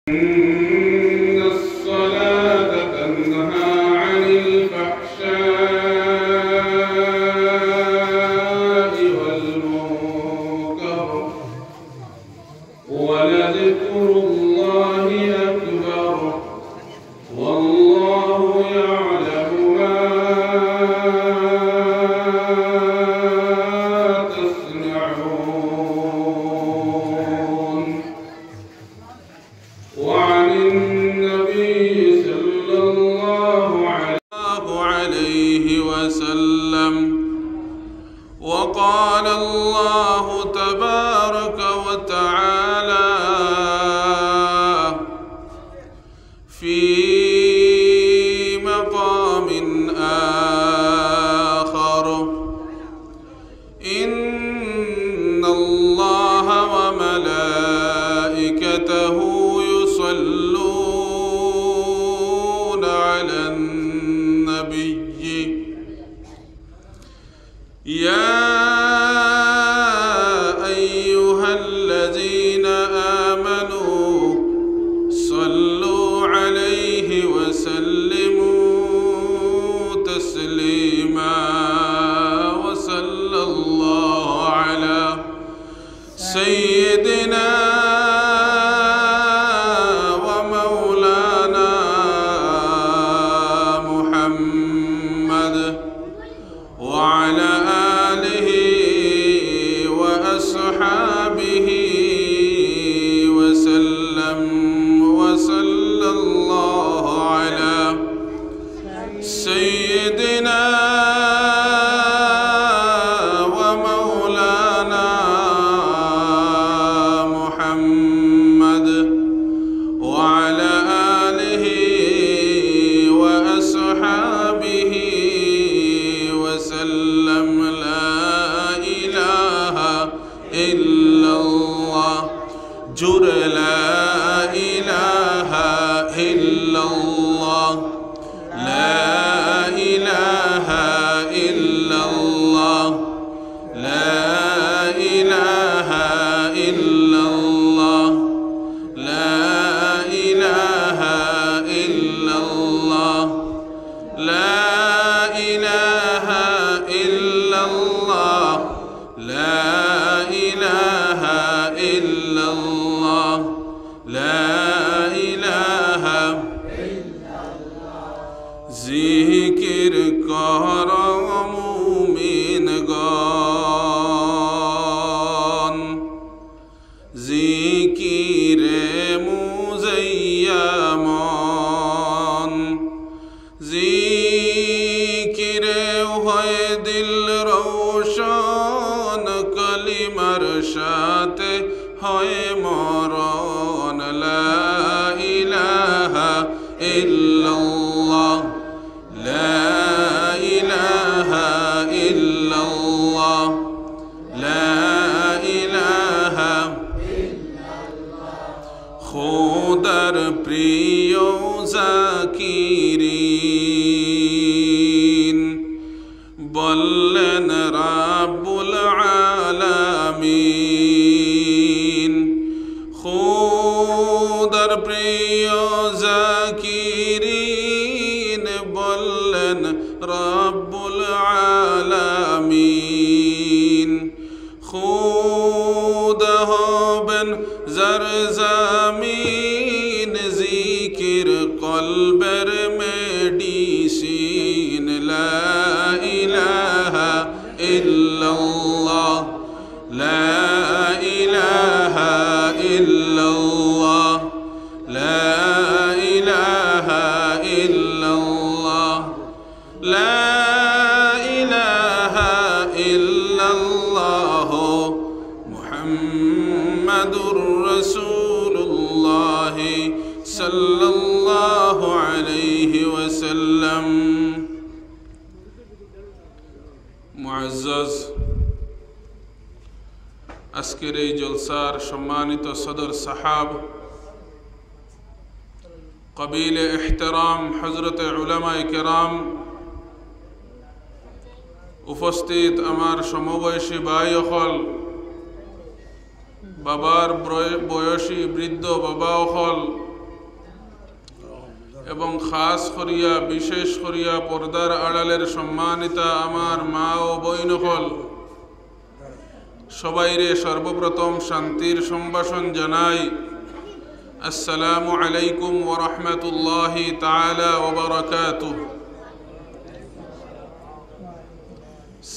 إن الصلاة تنهى عن الفحشاء والمنكر ولذكر الله أكبر والله يعلم ما تصنعون. وعن النبي صلى الله عليه وسلم وقال الله تبارك وتعالى في مقام آخر: إن الله وملائكته يصلون على النبي يا أيها الذين آمنوا صلوا عليه وسلموا تسليما. وصلى الله على سيدنا ومولانا محمد وعلى آله وأصحابه وسلم. وصلى الله على سيدنا ومولانا محمد وعلى آله وأصحابه وسلم. لا إله إلا الله جر لا إله إلا الله لا إله إلا الله لا إله إلا الله لا إله إلا الله لا إله إلا الله لا إله إلا الله لا إله ذكر کر مومنگان ذکر مزیمان ذکر হয় দিল রোশন কলিমার সাথে হয় মরণ। লা ইলাহা ইল্লাল্লাহ لا إله إلا الله لا إله خودر প্রিয় জাকিরিন বললেন রাব্বুল আলামিন। খোদার প্রিয় জাকিরিন বললেন রাব্বুল আলামিন। খোদা হবেন যার জামিন জিকির কলবের মেডিসিন। লা ইলাহা ইল্লাল্লাহ লা ইলাহা ইল্লাল্লাহ লা ইলাহা ইল্লাল্লাহ لا إله إلا الله محمد رسول الله صلى الله عليه وسلم. মুআজ্জাজ আজকের এই জলসার সম্মানিত সদর সাহাব কবিলে ইহতিরাম হযরতে উলামায়ে কেরাম উপস্থিত আমার সমবয়সী ভাই অকল বাবার বয়সী বৃদ্ধ বাবা অকল এবং খাস করিয়া বিশেষ করিয়া পর্দার আড়ালের সম্মানিতা আমার মা ও বইনকল সবাইরে সর্বপ্রথম শান্তির সম্ভাষণ জানাই। আসসালামু আলাইকুম ওয়া রাহমাতুল্লাহি তাআলা ওয়া বারাকাতুহু।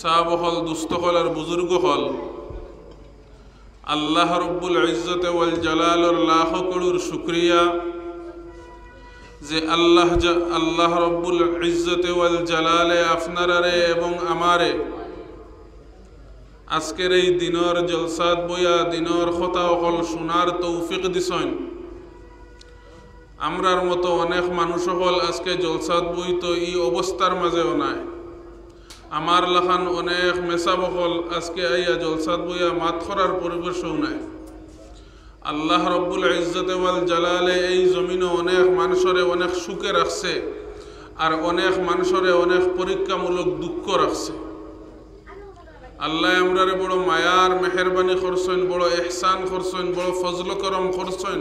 সাবহল দুস্থহল আর বুজুর্গ হল, আল্লাহ রব্বুল ইজ্জত ওয়াল জালালুর লাখ করুর শুকরিয়া যে আল্লাহ রব্বুল ইজ্জত ওয়াল জালালে আপনারারে এবং আমারে আজকের এই দিনের জলসাত বইয়া দিনের কথা অকল শোনার তৌফিক দিছেন। আমরার মতো অনেক মানুষ হল আজকে জলসাত বই তো এই অবস্থার মাঝেও নাই। আমার লাখান অনেক মেসা বকল আজকে আইয়া জলসাত বইয়া মাত করার পরিবেশও নাই। আল্লাহ রব্বুল ইজ্জত ওয়াল জালালে এই জমিনে অনেক মানুষরে অনেক সুখে রাখছে, আর অনেক মানুষরে অনেক পরীক্ষামূলক দুঃখ রাখছে। আল্লাহ আমরারে বড় মায়ার মেহরবানি করছেন, বড় ইহসান করছেন, বড় ফজল করম করছেন।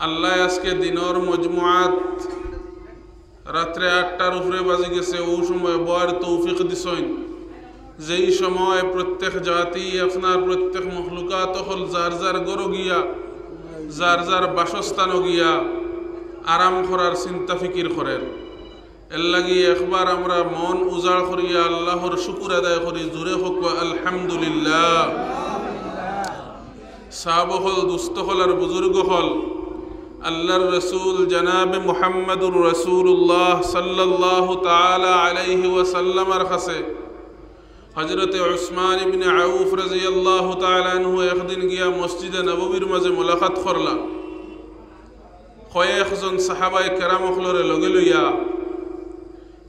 আল্লাহ আজকে দিনের মজমুআত রাত্রে 8টার উপরে বাজি গেছে, ওই সময় বয়ার তৌফিক দিছেন। যেই সময় প্রত্যেক জাতি আপনার প্রত্যেক মখলুকাত হল যার যার গরো গিয়া যার যার বাসস্থান গিয়া আরাম করার চিন্তা ফিকির করেন। এর লাগি একবার আমরা মন উজাড় করিয়া আল্লাহর শুকুর আদায় করি, জোরে হোক আলহামদুলিল্লাহ। সাহাবা হল, দুস্থ হল আর বুজুর্গ হল, আল্লাহর রসুল জনাবে মুহাম্মদুর রাসূলুল্লাহ সাল্লাল্লাহু তাআলা আলাইহি ওয়াসাল্লামের কাছে হযরতে উসমান ইবনে আউফ রাদিয়াল্লাহু তাআলা আনহু একদিন গিয়া মসজিদে নববীর মাঝে মুলাকাত করলা। কয়েকজন সাহাবায়ে কেরাম হলরে লগে লইয়া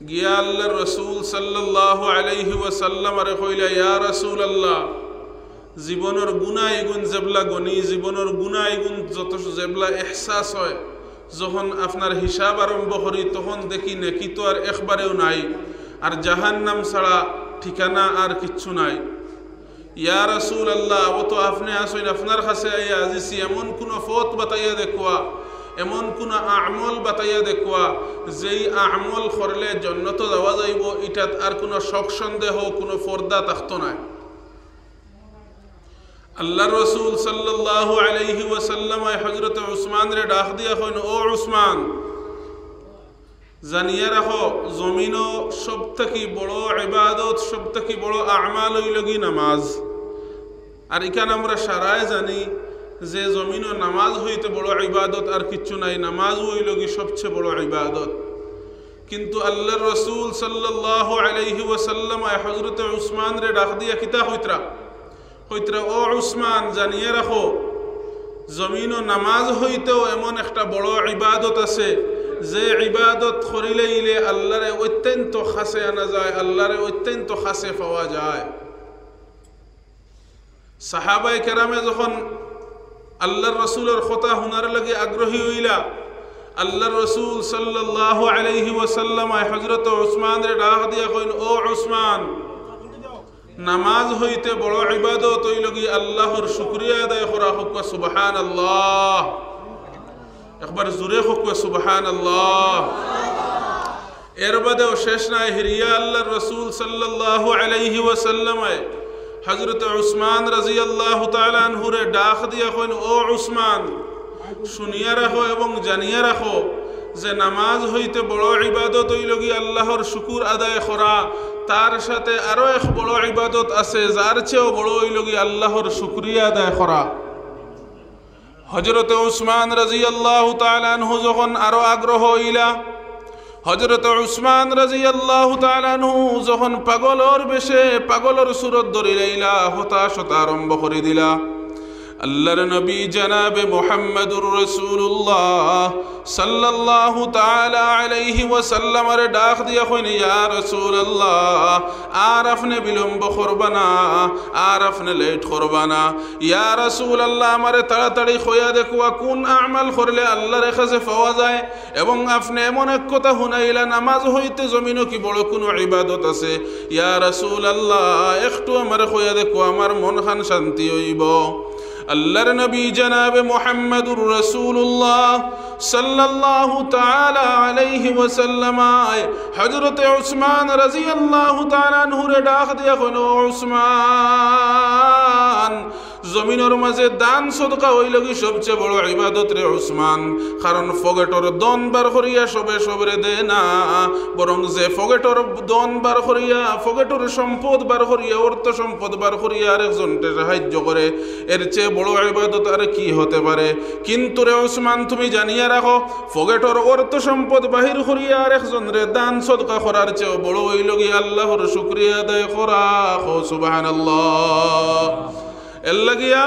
গিয়া আল্লাহর রসুল সাল্লাল্লাহু আলাইহি ওয়াসাল্লামের কইলা, ইয়া রাসূলুল্লাহ, জীবনের গুনাহ এগুন জেবলা গনি, জীবনের গুনাহ এগুন যত জেবলা এহসাস হয়, যখন আপনার হিসাব আরম্ভ করি তখন দেখি নেকি তো আর একবারেও নাই, আর জাহান্নাম ছাড়া ঠিকানা আর কিচ্ছু নাই। ইয়া রাসূলুল্লাহ, ও তো আপনি আসেন, আপনার কাছে আইয়া আজিছি, এমন কোন পথ বাতাইয়া দেখুয়া, এমন কোন আমল বাতাইয়া দেখুয়া যেই আমল করলে জান্নাতে যাওয়া যাইব, এটাত আর কোন শক সন্দেহ কোন পর্দা থাকতো না। আল্লাহর রাসূল সাল্লাল্লাহু আলাইহি ওয়াসাল্লাম হযরত উসমান রে ডাক দিয়া কইন, ও উসমান, জানিয়া রাখো জমিনও সবথেকে বড় ইবাদত, সবথেকে বড় আমাল হইল কি নামাজ। আর এখানে আমরা সারায় জানি যে জমিনও নামাজ হইতে বড় ইবাদত আর কিচ্ছু নাই, নামাজ হইল কি সবচেয়ে বড় ইবাদত। কিন্তু আল্লাহর রাসূল সাল্লাল্লাহু আলাইহি ওয়াসাল্লাম হযরত উসমান রে ডাক দিয়া কিতা হইতরা, ও উসমান, জানিয়ে রাখো জমিন ও নামাজ হইতেও এমন একটা বড় ইবাদত আছে যে ইবাদত করিলে ইলে আল্লাহরে অত্যন্ত খাসে আনা যায়, আল্লাহরে অত্যন্ত খাসে পাওয়া যায়। সাহাবায়ে কেরামে যখন আল্লাহর রাসূলের কথা শোনার লাগি আগ্রহী হইলা, আল্লাহর রাসূল সাল্লাল্লাহু আলাইহি ওয়াসাল্লাম হযরত উসমান রে ডাক দিয়া কইন, ও উসমান, নামাজ হইতে বড় ইবাদত হইল কি আল্লাহর শুকরিয়া আদায় করা। হোক সুবহানাল্লাহ, একবার জোরে হোক সুবহানাল্লাহ। এর বাদেও শেষ নাই, হিরিয়া আল্লাহর রাসূল সাল্লাল্লাহু আলাইহি ওয়াসাল্লাম হযরত উসমান রাদিয়াল্লাহু তাআলা আনহু রে ডাক দিয়া কইন, ও উসমান, শুনিয়া রাখো এবং জানিয়া রাখো যে নামাজ হইতে বড় ইবাদত হইল কি আল্লাহর শুকুর আদায় করা, তার সাথে আরো এক বড় ইবাদত আছে যার চেয়েও বড় হইল কি আল্লাহর শুকরিয়া আদায় করা। হযরত উসমান রাদিয়াল্লাহু তাআলা আনহু যখন আরো আগ্রহ হইলা, হযরত উসমান রাদিয়াল্লাহু তাআলা আনহু যখন পাগলর বেশে পাগলর সুরত ধরে লইলা, হতাশতা আরম্ভ করে দিলা। আল্লাহর নবী জনাবে মুহাম্মদুর রাসূলুল্লাহ সাল্লাল্লাহু তাআলা আলাইহি ওয়াসাল্লামের ডাক দিয়া কইন, ইয়া রাসূলুল্লাহ, আর আপনি বিলম্ব করবা না, আর আপনি লেট করবা না। ইয়া রাসূলুল্লাহ, আমারে তাড়াতাড়ি কইয়া দেখুয়া কোন আমাল করলে আল্লাহর কাছে পাওয়া যায়, এবং আপনি এমন এক কথা শুনাইলা নামাজ হইতে জমিনও কি বড় কোনো ইবাদত আছে। ইয়া রাসূলুল্লাহ, একটু আমারে কইয়া দেখুয়া, আমার মন খান শান্তি হইব। আল্লাহর নবী জনাবে মুহাম্মদুর রাসূলুল্লাহ সাল্লাল্লাহু তাআলা আলাইহি ওয়াসাল্লাম হযরতে উসমান রাদিয়াল্লাহু তাআলা আনহুরে ডাক দিয়া কইলো, উসমান জমিনের মাঝে দান সদকা হইল কি সবচেয়ে বড় ইবাদত রে উসমান। কারণ ফগেটর দন বার করিয়া সবে সবরে দে না, বরং যে ফগেটর দন বার করিয়া ফগেটর সম্পদ বার করিয়া অর্থ সম্পদ বার করিয়া আরেকজনকে সাহায্য করে, এর চেয়ে বড় ইবাদত আর কি হতে পারে। কিন্তু রে উসমান তুমি জানিয়া রাখো, ফগেটর অর্থ সম্পদ বাহির করিয়া আরেকজনরে দান সদকা করার চেয়ে বড় হইল কি আল্লাহর শুকরিয়া আদায় করা। সুবহানাল্লাহ। এর লাগিয়া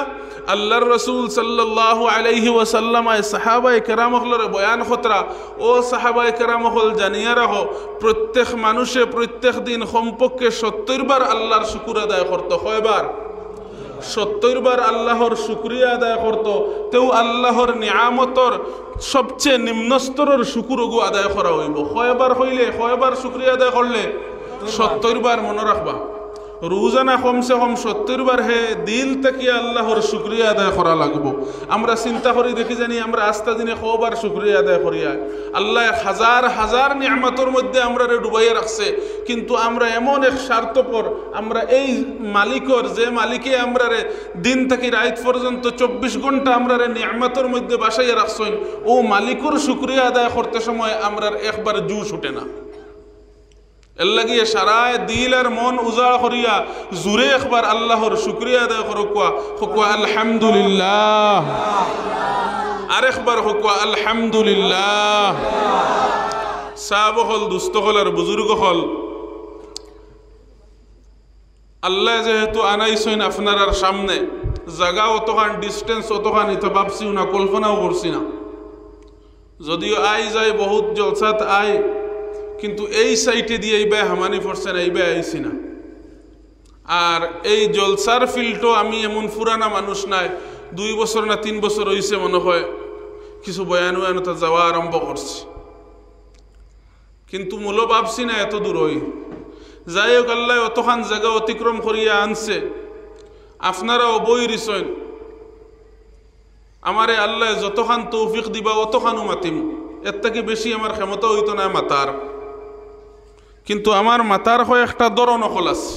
আল্লাহর রসুল সাল্লাল্লাহু আলাইহি ওয়াসাল্লাম সাহাবায়ে কেরাম হলরে বয়ান খতরা, ও সাহাবায়ে কেরাম হল জানিয়া রাখো, প্রত্যেক মানুষে প্রত্যেক দিন কমপক্ষে 70 বার আল্লাহর শুকর আদায় করতো। কয়বার? 70 বার আল্লাহর শুকরিয়া আদায় করতো। তেও আল্লাহর নিয়ামতর সবচেয়ে নিম্ন স্তরের শুকুর আদায় করা হইব। কয়বার হইলে, কয়বার শুকরিয়া আদায় করলে? 70 বার। মনে রাখবা, রোজানা কমসে কম 70 বার হে দিল থেকে আল্লাহর শুকরিয়া আদায় করা লাগবো। আমরা চিন্তা করি দেখি জানি আমরা আস্তা দিনে কবার শুকরিয়া আদায় করিয়া। আল্লাহ হাজার হাজার নিয়ামতের মধ্যে আমরা ডুবাইয়া রাখছে, কিন্তু আমরা এমন এক স্বার্থপর, আমরা এই মালিকর, যে মালিকে আমরা দিন থেকে রাত পর্যন্ত 24 ঘন্টা আমরা নিয়ামতের মধ্যে বাসাইয়া রাখছেন, ও মালিকর শুকরিয়া আদায় করতে সময় আমরা একবার জুস উঠে না। এর লাগিয়ে সারায় দিল আর মন উজাড় করিয়া জুড়ে একবার আল্লাহর শুকরিয়া আদায় করো। কোয়া আলহামদুলিল্লাহ, আরেকবার কোয়া আলহামদুলিল্লাহ। সাহাব হল, দুস্থ হল আর বুজুর্গ হল, আল্লাহ যেহেতু আনাইছেন আপনার সামনে, জায়গা অতখান ডিস্টেন্স অতখান এটা ভাবছিও না, কল্পনাও করছি না। যদিও আই যায় বহুত জলসাত আয়, কিন্তু এই সাইটে দিয়ে এই ব্যয় হামানি পড়ছে না, এই ব্যয় আইসি না। আর এই জলসার ফিল্ডও আমি এমন পুরানা মানুষ নাই, 2 বছর না 3 বছর হয়েছে মনে হয় কিছু বয়ান ওয়ানতা যাওয়া আরম্ভ করছি, কিন্তু মূল ভাবছি না এত দূর হই। যাই হোক, আল্লাহ অতখান জায়গা অতিক্রম করিয়া আনছে, আপনারাও বই রিসেন। আমারে আল্লাহ যতখান তৌফিক দিবা অতখানও মাতিম, এর থেকে বেশি আমার ক্ষমতা হইতো না মাতার। কিন্তু আমার মাতার হয় একটা দর নকল আছে,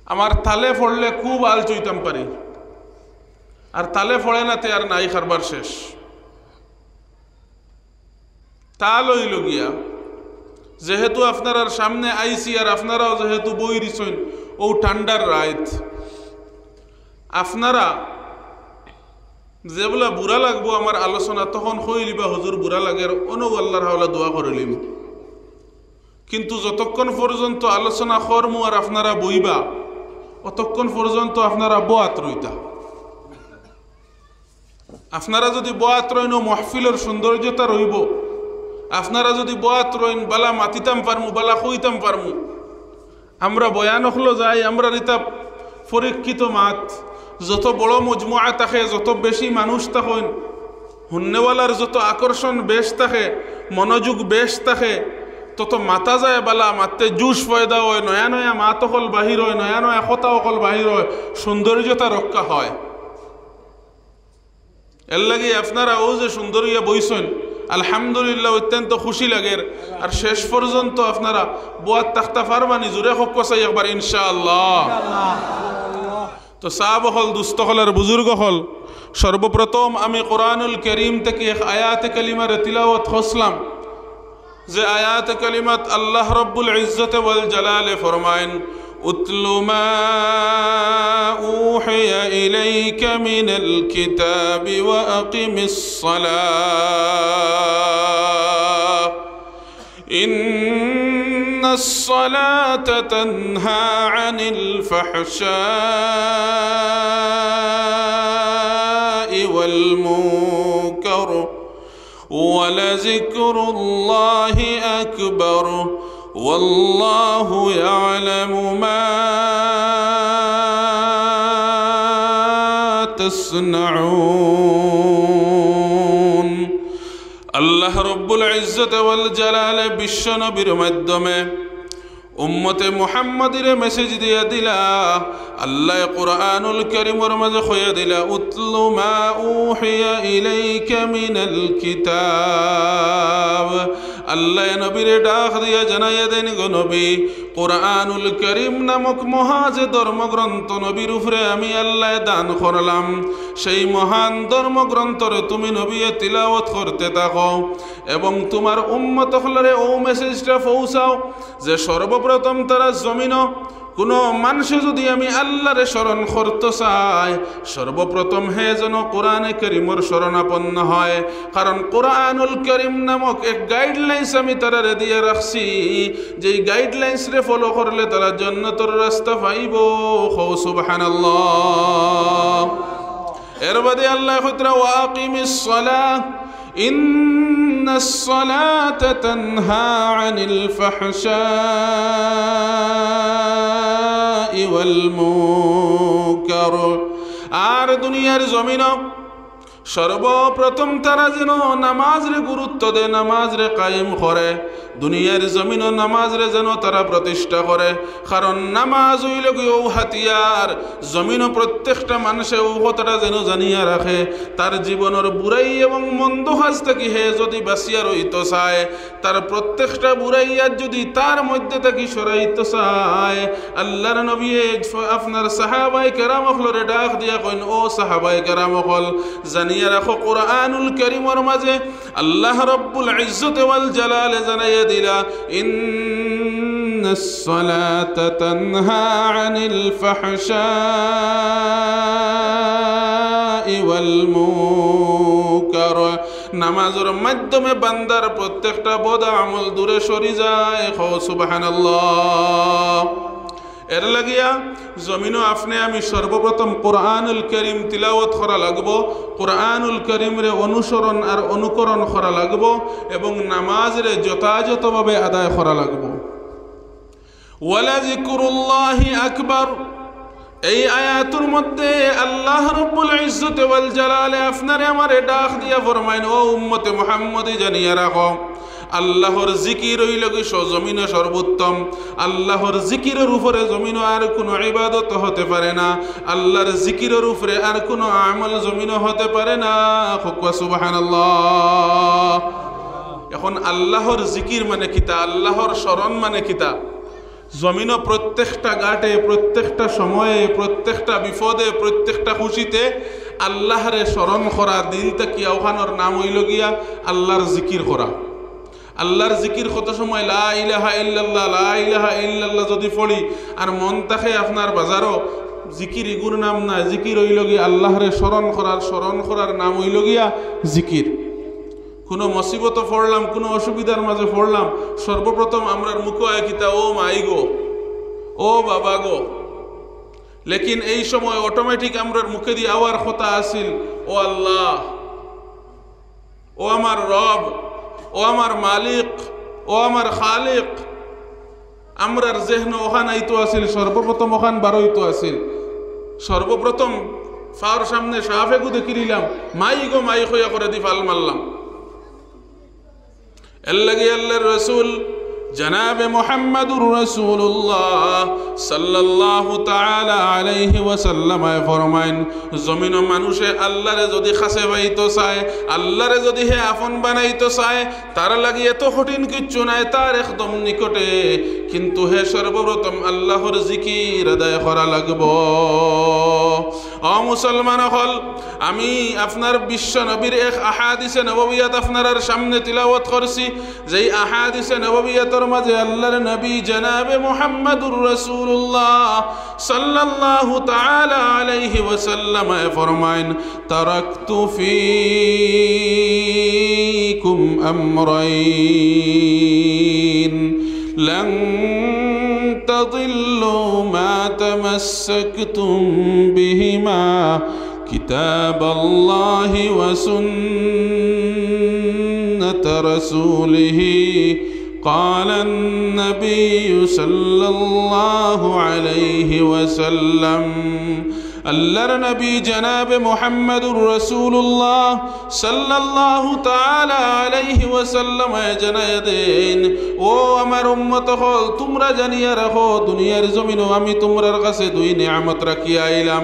আমার তালে পড়লে খুব আল চইতাম পারি, আর তালে পড়ে না তে আর নাই খারবার শেষ। তা লইল গিয়া যেহেতু আপনার সামনে আইসি, আর আপনারাও যেহেতু বই দিছেন ও ঠান্ডার রাত, আপনারা যেগুলা বুড়া লাগবো আমার আলোচনা তখন হইলিবা হুজুর বুড়া লাগে, অনব আল্লাহর হাওলা দোয়া করিলিম। কিন্তু যতক্ষণ পর্যন্ত আলোচনা করমু আর আপনারা বইবা, অতক্ষণ পর্যন্ত আপনারা বোয়াত রইতা। আপনারা যদি বোয়াত রইন, মহফিলের সৌন্দর্যতা রইব। আপনারা যদি বোয়াত রইন, বালা মাতিতাম পারমু, বালা কইতাম পারমু। আমরা বয়ান হলো যাই, আমরা রিতা পরীক্ষিত মাত, যত বড় মজমুআ থাকে, যত বেশি মানুষ থাকেন, হুন্নেওয়ালার যত আকর্ষণ বেশ থাকে, মনোযোগ বেশ থাকে, তত মাতা যায় বালা, মাতে জুস পয়দা হয়, নয়া নয়া মাত অকল বাহির হয়, নয়া নয়া কথা অকল বাহির হয়, সৌন্দর্যতা রক্ষা হয়। এর লাগে আপনারা ও যে সুন্দরিয়া বইছেন, আলহামদুলিল্লাহ অত্যন্ত খুশি লাগে। আর শেষ পর্যন্ত আপনারা বোয়াত তাখতা পারবানি, জোরে হোক কসাই একবার ইনশাআল্লাহ। তো সাহাব হল, দুস্থ হল আর বুজুর্গ হল, সর্বপ্রথম আমি কোরআনুল করিম থেকে এক আয়াত কালিমার তিলাওয়াত হসলাম, যে আয়াত কালিমাত আল্লাহ রব্বুল ইজ্জত ওয়াল জালালে ফরমায়েন, উতলু মা উহিয়া ইলাইকা মিনাল কিতাবি ওয়া আকিমিস সালাহ ইন্নাস সালাতা তানহা আনিল ফাহশাই ওয়াল মুনকার ولذكر الله أكبر والله يعلم ما تصنعون। আল্লাহ রব্বুল ইজ্জত ওয়াল জালালে বিশ্ব নবীর মাধ্যমে উম্মতে মুহাম্মাদিরে মেসেজ দিয়া দিলা আল্লাহ কুরআনুল কারীমের মাঝে কইয়া দিলা উতলু মা উহিয়া ইলাইকা মিনাল কিতাব আল্লাহ নবীরে ডাক দিয়া জানাইয়া দেন গো নবী কুরআনুল কারীম নামক মহা যে ধর্মগ্রন্থ নবীর উপরে আমি আল্লাহ দান করলাম সেই মহান ধর্মগ্রন্থরে তুমি নবী তিলাওয়াত করতে থাকো এবং তোমার উম্মত হলরে ও মেসেজটা পৌঁছাও যে সর্বপ্রথম তারা জমিন কোনো মানুষ যদি আমি আল্লাহরে স্মরণ করতে চাই সর্বপ্রথম হে যেন কোরআনে কারীমের শরণাপন্ন হয় কারণ কোরআনুল কারীম নামক এক গাইডলাইন্স আমি তারা দিয়ে রাখছি যেই গাইডলাইন্স রে ফলো করলে তারা জান্নাতের রাস্তা পাইব সুবহানাল্লাহ এর বাদে আল্লাহ কইরা ওয়াকিমিস সালাহ ইন্নাস সালাতা তানহা আনিল ফাহশাই ওয়াল মুনকার আর দুনিয়ার জমিন সর্বপ্রথম তারা যেন নামাজরে গুরুত্ব দেয় নামাজরে কায়েম করে দুনিয়ার জমিন নামাজরে যেন তারা প্রতিষ্ঠা করে কারণ নামাজ হইল গিয়ে ও হাতিয়ার জমিন প্রত্যেকটা মানুষে ও কথাটা যেন জানিয়া রাখে তার জীবনের বুড়াই এবং মন্দ কাজ থেকে হে যদি বাঁচিয়া রইতে চায় তার প্রত্যেকটা বুড়াইয়ার যদি তার মধ্যে থেকে সরাইতে চায় আল্লাহর নবী আপনার সাহাবায়ে কেরাম হলরে ডাক দিয়া কইন ও সাহাবায়ে কেরাম হল জানিয়া রাখো কোরআনুল কারীমের মাঝে আল্লাহ রাব্বুল ইজ্জত ওয়াল জালাল জানাইয়া দিলা ইন্নাস সালাতা তানহা আনিল ফাহশাই ওয়াল মুনকার নামাজের মাধ্যমে বান্দার প্রত্যেকটা বদ আমল দূরে সরে যায় সুবহানাল্লাহ এর লাগিয়া জমিনও আপনি আমি সর্বপ্রথম কোরআনুল কারীম তিলাওয়াত করা লাগবো কোরআনুল কারীমরে অনুসরণ আর অনুকরণ করা লাগবো এবং নামাজরে যথাযথভাবে আদায় করা লাগবো ওয়ালা যিকরুল্লাহি আকবার এই আয়াতের মধ্যে আল্লাহ রাব্বুল ইজ্জত ওয়াল জালালে আপনারে আমারে ডাক দিয়া ফরমাইন ও উম্মতে মুহাম্মদি জানিয়া রাখো আল্লাহর জিকির হইল কি জমিনে সর্বোত্তম আল্লাহর জিকিরের উপরে জমিন আর কোনো ইবাদত হতে পারে না আল্লাহর জিকিরের উপরে আর কোনো আমল জমিন হতে পারে না সুবহানাল্লাহ এখন আল্লাহর জিকির মানে কিতা আল্লাহর স্মরণ মানে কিতা জমিন প্রত্যেকটা ঘাটে প্রত্যেকটা সময়ে প্রত্যেকটা বিপদে প্রত্যেকটা খুশিতে আল্লাহরে স্মরণ করা দিন থেকে ওখানোর নাম হইল গিয়া আল্লাহর জিকির করা আল্লাহর জিকির কত সময় লা ইলাহা ইল্লাল্লাহ যদি পড়ি আর মন থাকে আপনার বাজারও জিকির ইগুর নাম না জিকির হইল গিয়া আল্লাহরে স্মরণ করার নাম হইল গিয়া জিকির কোনো মুসিবত পড়লাম কোনো অসুবিধার মাঝে পড়লাম সর্বপ্রথম আমরার মুখে আয় কিতা ও মাই গো ও বাবা গো লেকিন এই সময় অটোমেটিক আমরার মুখে দিয়ে আওয়ার কথা আসিল ও আল্লাহ ও আমার রব ও আমার মালিক ও আমার খালিক আমরার জেহন ওখান আইতো আসিল সর্বপ্রথম ওখান বারোইতো আসিল সর্বপ্রথম ফার সামনে সাহাফেগু দেখি নিলাম মাই গো মাই হইয়া করে দি ফাল মারলাম এল্লাগি আল্লাহর রাসূল জনাবে মুহাম্মদুর রাসূলুল্লাহ সাল্লাল্লাহু তাআলা আলাইহি ওয়াসাল্লাম ফরমাইন জমিন মানুষে আল্লাহরে যদি কাছে পাইতো চায় আল্লাহরে যদি হে আপন বানাইতো চায় তার লাগি এত কঠিন কিচ্ছু নাই তার একদম নিকটে কিন্তু হে সর্বপ্রথম আল্লাহর জিকির আদায় করা লাগবো ও মুসলমান হল আমি আপনার বিশ্ব নবীর এক আহাদিসে নববিয়াত আপনার সামনে তিলাওয়াত করছি যেই আহাদিসে নববিয়াতের মাঝে আল্লাহর নবী জনাবে মুহাম্মদুর রাসূলুল্লাহ সাল্লাল্লাহু তাআলা আলাইহি ওয়াসাল্লাম ফরমাইন তারাকতু ফীকুম আমরাইন লান تضلوا ما تمسكتم بهما كتاب الله وسنة رسوله قال النبي صلى الله عليه وسلم আল্লাহর নবী জনাবে মুহাম্মদুর রাসূলুল্লাহ সাল্লাল্লাহু তাআলা আলাইহি ওয়াসাল্লাম জানায়া দেন, ও আমার উম্মত হল, তোমরা জানিয়া রাখো দুনিয়ার জমিনও আমি তোমার কাছে দুই নিয়ামত রাখিয়া আইলাম।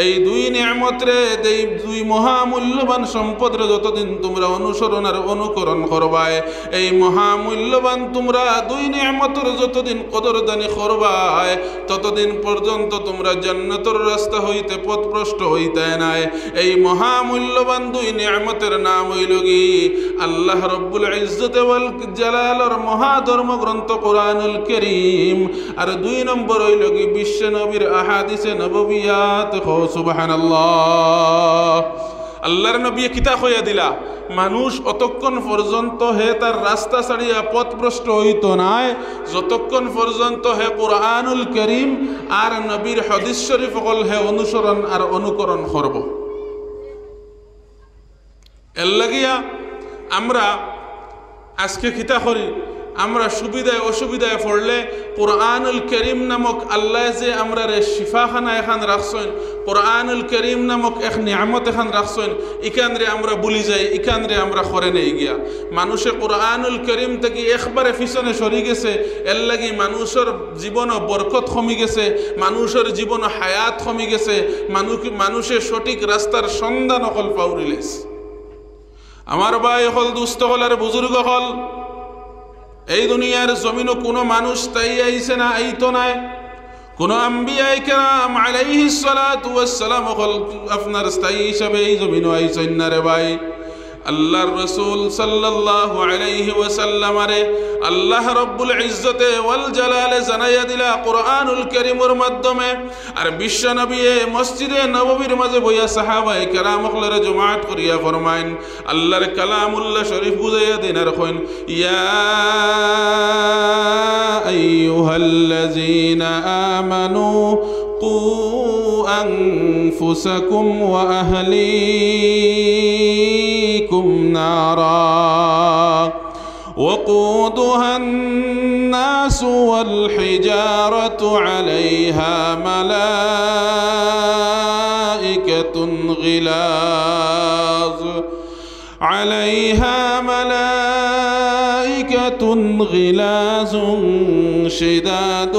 এই দুই নিয়ামত রে, এই দুই মহামূল্যবান সম্পদ রে যতদিন তোমরা অনুসরণ আর অনুকরণ করবাই, এই মহামূল্যবান তোমরা দুই নিয়ামতের যতদিন কদরদানি করবাই, ততদিন পর্যন্ত তোমরা জান্নাতের রাস্তা হইতে পথভ্রষ্ট হইতে নাই। এই মহামূল্যবান দুই নিয়ামতের নাম হইল কি? আল্লাহ রব্বুল ইজ্জত ওয়াল জালালের মহাধর্মগ্রন্থ কোরআনুল কারীম, আর দুই নম্বর হইল কি? বিশ্ব নবীর আহাদিসে নববিয়াত। সুবহানাল্লাহ। আল্লাহর নবী কিতাব হইয়া দিলা, মানুষ অতক্ষণ পর্যন্ত হে তার রাস্তা ছাড়িয়া পথভ্রষ্ট হইত নাই যতক্ষণ পর্যন্ত হে কোরআনুল কারীম আর নবীর হাদিস শরীফ সকল হে অনুসরণ আর অনুকরণ করব। এর লাগিয়া আমরা আজকে কিতা করি, আমরা সুবিধায় অসুবিধায় পড়লে কোরআনুল কারীম নামক আল্লাহ যে আমরা রে শিফাখানা এখান রাখছেন, কোরআনুল কারীম নামক এক নিয়ামত এখান রাখছেন, ইখান রে আমরা ভুলি যাই, ইখান রে আমরা করে নেই গিয়া। মানুষে কোরআনুল কারীম থেকে একবারে পিছনে সরি গেছে। এর লাগি মানুষের জীবন বরকত কমি গেছে, মানুষের জীবন হায়াত কমি গেছে, মানুষের সঠিক রাস্তার সন্ধান অকল পাউরিলেস। আমার ভাই হল, দুস্থ হল আর বুজুর্গ হল, এই দুনিয়ার জমিনও কোনো মানুষ তাই আইছে না, আইতো নাই। কোন আম্বিয়ায়ে কেরাম আলাইহিস সালাতু ওয়াস সালাম হল আপনার স্থায়ী হিসাবে এই জমিনও আইছেন না রে ভাই। আল্লাহর রাসূল সাল্লাল্লাহু আলাইহি ওয়াসাল্লাম রে আল্লাহ রব্বুল ইজ্জতে ওয়াল জালালে জানাইয়া দিলা কোরআনুল কারীমের মাধ্যমে। আর বিশ্ব নবী মসজিদে নববীর মাঝে বইয়া সাহাবায়ে কেরাম হলরে জমাত করিয়া ফরমাইন, আল্লাহর কালামুল্লাহ শরীফ বুঝাইয়া দিন আর কইন, ইয়া আইয়ুহাল্লাযীনা আমানু কু আনফুসাকুম ওয়া আহলিকুম নারা وقودها الناس والحجارة عليها ملائكة غلاظ شداد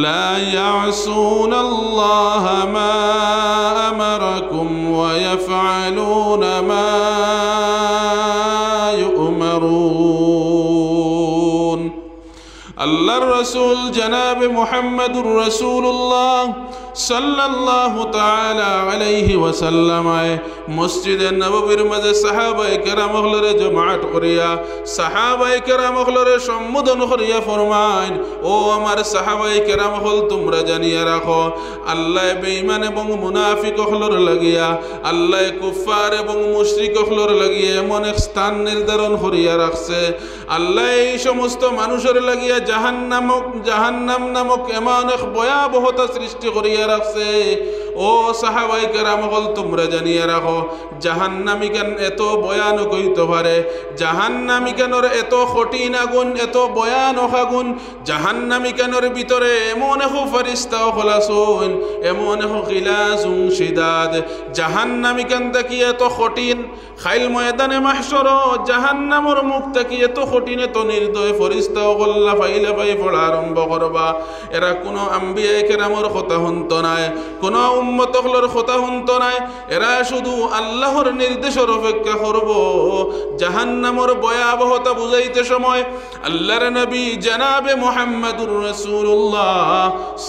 لا يعصون الله ما أمركم ويفعلون ما يؤمرون। আল্লাহর রাসূল জনাবে মুহাম্মদুর রাসূলুল্লাহ সাল্লাল্লাহু তাআলা আলাইহি ওয়াসাল্লাম মসজিদে নববীর মাঝে সাহাবায়ে কেরাম হলরে জমাত করিয়া সাহাবায়ে কেরাম হলরে সম্বোধন করিয়া ফরমাইন, ও আমার সাহাবায়ে কেরাম হল, তোমরা জানিয়া রাখো আল্লাহ বেঈমান এবং মুনাফিক হলর লাগিয়া, আল্লাহ কুফার এবং মুশরিক হলর লাগিয়া এমন এক স্থান নির্ধারণ করিয়া রাখছে। আল্লাহ এই সমস্ত মানুষের লাগিয়া জাহান্নাম নামক এমন এক ভয়াবহতা সৃষ্টি করিয়া রাখছে। ও সাহাবায়ে কেরাম হল, তোমরা জানিয়ে রাখো জাহান্নামী কেন এত ভয়ানক হইতে পারে, জাহান্নামী কেনর এত কঠিন আগুন, এত ভয়ানক আগুন, জাহান্নামী কেনর ভিতরে এমন এক ফেরেশতা খলাসুন, এমন এক গিলাজুন শিদাদ, জাহান্নামী কেন তাকি এত কঠিন। খাইল ময়দানে মাহশর জাহান্নামর মুখ তাকি এত কঠিন, এত নির্দয় ফেরেশতা গল্লা ফাইলা ফাই পড়া আরম্ভ করবা। এরা কোনো আম্বিয়ায়ে কেরামর কথা শুনত নাই, কোনো উম্মত হলর কথা শুনত নাই, এরা শুধু আল্লাহর নির্দেশের অপেক্ষা করব। জাহান্নামর ভয়াবহতা বুঝাইতে সময় আল্লাহর নবী জনাবে মুহাম্মদুর রাসূলুল্লাহ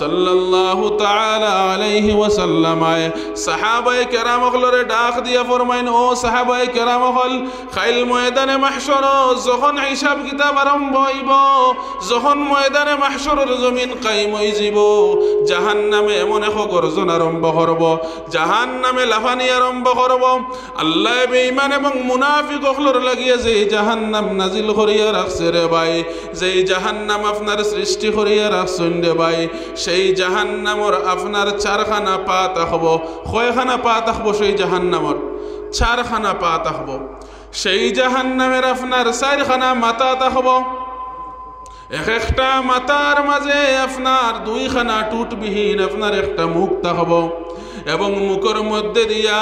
সাল্লাল্লাহু তাআলা আলাইহি ওয়াসাল্লাম সাহাবায়ে কেরাম হলরে ডাক দিয়া ফরমাইন, ও সাহাবায়ে কেরাম হল, খাইল ময়দানে মাহশর যখন হিসাব কিতাব আরম্ভ হইব, যখন ময়দানে মাহশরের জমিন কায়েম হই যাব, জাহান্নামে এমন এক গর্জন আরম্ভ করব, জাহান্নামে লাফানি আরম্ভ করব। আল্লাহ বেঈমান এবং মুনাফিক হলর লাগিয়ে যে জাহান্নাম নাজিল করিয়া রাখছে রে ভাই, যেই জাহান্নাম আপনার সৃষ্টি করিয়া রাখছেন রে ভাই, সেই জাহান্নামর আপনার চারখানা পা থাকব। কয়খানা পা থাকব? সেই জাহান্নামর চারখানা পা থাকব। সেই জাহান্নামের আপনার চারখানা মাথা থাকব। এক একটা মাথার মাঝে আপনার দুইখানা টুটবিহীন আপনার একটা মুখ থাকব এবং মুখের মধ্যে দিয়া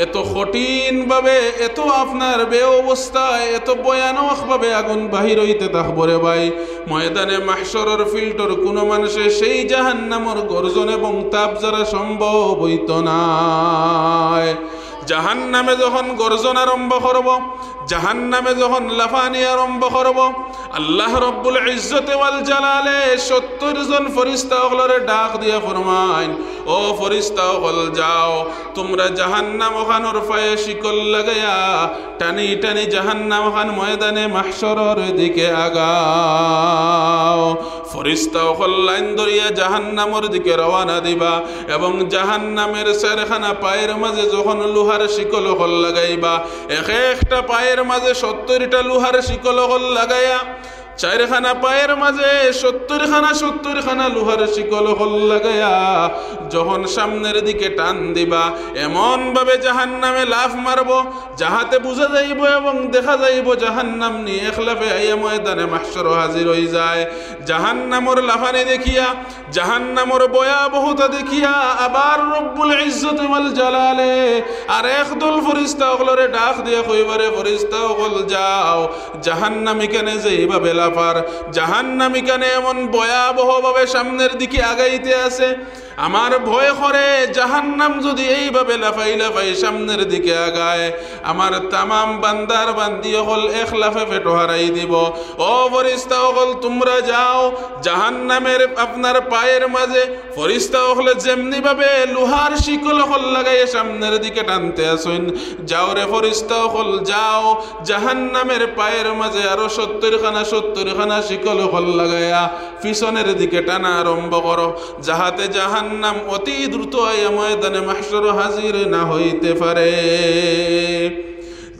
এত কঠিনভাবে এত আপনার অবস্থায় এত ভয়ানকভাবে আগুন বাহির হইতে থাকবো রে ভাই। ময়দানে মাহশরের ফিল্টার কোনো মানুষে সেই জাহান্নামের গর্জন এবং তাপ যারা সম্ভব হইত না। জাহান্নামে যখন গর্জন আরম্ভ করব, জাহান্নামে যখন লাফানি আরম্ভ করব, আল্লাহ রব্বুল ইজ্জতে ওয়াল জালালে 70 জন ফেরেশতা ওগুলোরে ডাক দিয়া ফরমাইন, ও ফেরেশতা ওগুল যাও তোমরা জাহান্নাম ওখানোর পায়ে শিকল লাগাইয়া টানি টানি জাহান্নাম ওখান ময়দানে মাহশরের দিকে আগাও। ফেরেশতা ওগুল লাইন ধরিয়া জাহান্নামের দিকে রওনা দিবা এবং জাহান্নামের চারখানা পায়ের মাঝে যখন লোহার শিকল ওগুল লাগাইবা, এক একটা পায়ের মাঝে 70টা লোহার শিকল ওগুল লাগাইয়া চারখানা পায়ের মাঝে 70খানা লোহার শিকল হল লাগাইয়া যখন সামনের দিকে টান দিবা, এমন ভাবে জাহান্নামে লাফ মারব যাহাতে বুঝা যাইব এবং দেখা যাইব জাহান্নাম নিয়ে একলাফে আইয়া ময়দানে মাহশর হাজির হয়ে যায়। জাহান্নামর লাফানি দেখিয়া, জাহান্নামর ভয়াবহতা দেখিয়া আবার রব্বুল ইজ্জত ওয়াল জালালে আর একদল ফেরেশতা ওগুলোরে ডাক দিয়া কইবারে, ফেরেশতা ওগুল যাও জাহান্নামী কেন যে এইভাবে লাফার, জাহান্নামী কেন এমন ভয়াবহভাবে সামনের দিকে আগাইতে আছে, আমার ভয় করে জাহান্নাম যদি এইভাবে লাফাই লাফাই সামনের দিকে আগায় আমার তামাম বান্দার বান্দি হল এক লাফে পেটো হারাই দিব। ও ফেরেশতা হল তোমরা যাও জাহান্নামের আপনার পায়ের মাঝে ফেরেশতা হলে যেমনি ভাবে লোহার শিকল হল লাগাই সামনের দিকে টানতে আসুন, যাও রে ফেরেশতা হল যাও জাহান্নামের পায়ের মাঝে আরো 70খানা শিকল হল লাগাইয়া পিছনের দিকে টানা আরম্ভ করো, যাহাতে জাহান্নাম অতি দ্রুত ময়দানে মাহশর হাজির না হইতে পারে।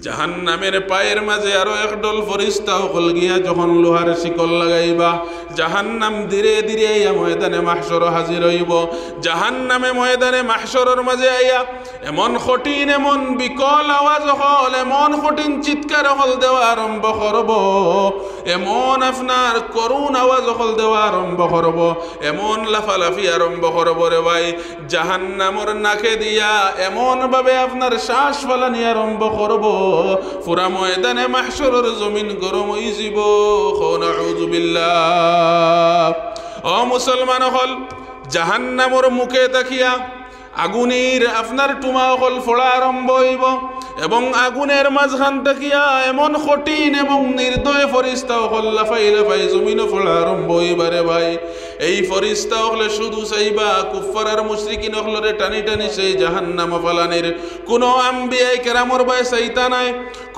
জাহান্নামের পায়ের মাঝে আরো একদল ফেরেশতা হল গিয়া যখন লোহার শিকল লাগাইবা, জাহান্নাম ধীরে ধীরে ময়দানে মাহশর হাজির হইব। জাহান্নামে ময়দানে মাহশরের মাঝে আইয়া এমন কঠিন এমন বিকল আওয়াজ হল, এমন কঠিন চিৎকার হল দেওয়া আরম্ভ করব, এমন আপনার করুণ আওয়াজ হল দেওয়া আরম্ভ করব, এমন লাফালাফি আরম্ভ করব রে ভাই, জাহান্নামর নাকে দিয়া এমন ভাবে আপনার শ্বাস ফালানি আরম্ভ করব পুরা ময়দানে মাহশরের জমিন গরম হয়ে যাব। নাউযু বিল্লাহ। ও মুসলমান হল জাহান্নামর মুখে তাকিয়া আগুনের আপনার টুমা হল ফোড়া আরম্ভ হইব এবং আগুনের মাঝখান তাকিয়া এমন কঠিন এবং নির্দয় ফেরেশতা হল লাফাই লাফাই জমিন ফোড়া আরম্ভ হইবারে ভাই। এই ফেরেশতা হলে শুধু চাইবা কুফার আর মুশরিকিন হলরে টানি টানি সেই জাহান্নাম ফালানির, কোনো আম্বিয়ায়ে কেরামর ভাই চাইতা নাই,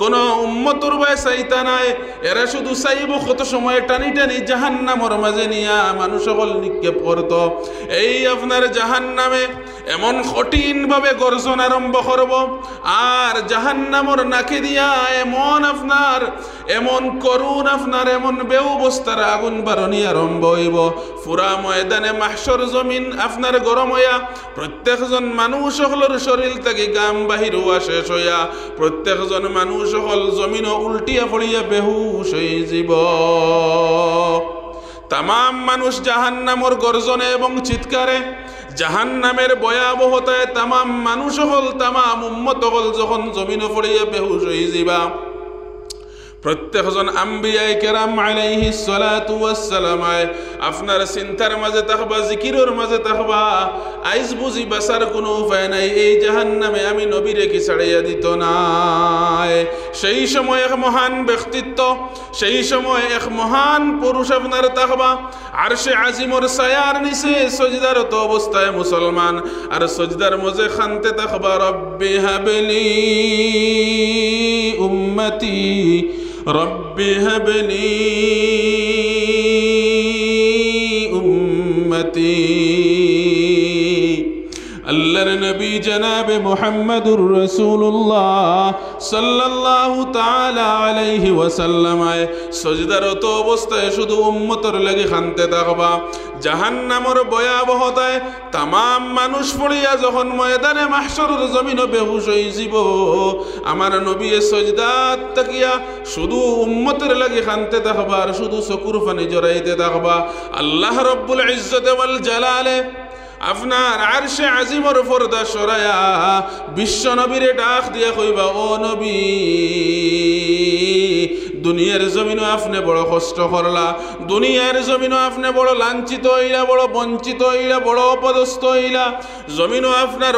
কোনো উম্মতর ভাই চাইতা নাই, এরা শুধু চাইব কত সময় টানি টানি জাহান্নামর মাঝে নিয়া মানুষ সকল নিক্ষেপ করত। এই আপনার জাহান্নামে এমন কঠিন ভাবে গর্জন আরম্ভ করব আর জাহান্নামর নাকে দিয়া এমন আপনার এমন করুণ আপনার এমন বেঅবস্থার আগুন বারণী আরম্ভ হইব, পুরা ময়দানে মাহশর জমিন আপনার গরম হইয়া প্রত্যেকজন মানুষ সকলের শরীর থেকে গাম বাহির হওয়া শেষ হইয়া প্রত্যেকজন মানুষ সকল জমিন উল্টিয়া পড়িয়া বেহুশ হয়ে যাব। তামাম মানুষ জাহান্নামর গর্জনে এবং চিৎকারে জাহান্নামের ভয়াবহতায় তামাম মানুষ হল তামাম উম্মত হল যখন জমিনে পড়িয়া বেহুশ হয়ে যাবা, প্রত্যেকজন আম্বিয়ায়ে কেরাম আলাইহিস সালাতু ওয়াস সালাম আপনার চিন্তার মাঝে থাকবা, জিকিরের মাঝে থাকবা, আইজ বুঝি বাঁচার কোনো উপায় নাই, এই জাহান্নামে আমি নবীরে কি ছাড়িয়া দিত না। সেই সময় এক মহান ব্যক্তিত্ব, সেই সময় এক মহান পুরুষ আপনার থাকবা আরশে আজিমর ছায়ার নিচে সজদারত অবস্থায় মুসলমান আর সজদার মাঝে খানতে থাকবা, রব্বি হাবলি উম্মতি রব্বি হাবলি উম্মতি। আল্লাহর নবী জনাবে মুহাম্মদুর রাসূলুল্লাহ সাল্লাল্লাহু তাআলা আলাইহি ওয়াসাল্লাম সজদারত অবস্থায় শুধু উম্মতের লাগি খানতে থাকবা জাহান্নামের ভয়াবহতায় তাম মানুষ পড়িয়া যখন ময়দানে মাহশরের জমিনে বেহুশ হয়ে যাব আমার নবী সজদাত তাকিয়া শুধু উম্মতের লাগি খানতে থাকবা আর শুধু চকুর পানি জড়াইতে থাকবা আল্লাহ রব্বুল ইজ্জত ওয়াল জালালে আপনার আরশে আজিমর পর্দা সরায়া বিশ্ব নবীরে ডাক দিয়া কইবা ও নবী দুনিয়ার জমিনও আপনি বড় কষ্ট করলা দুনিয়ার জমিনও আপনি বড় লাঞ্ছিত হইলা বড় বঞ্চিত হইলা বড় অপদস্থ হইলা জমিনও আপনার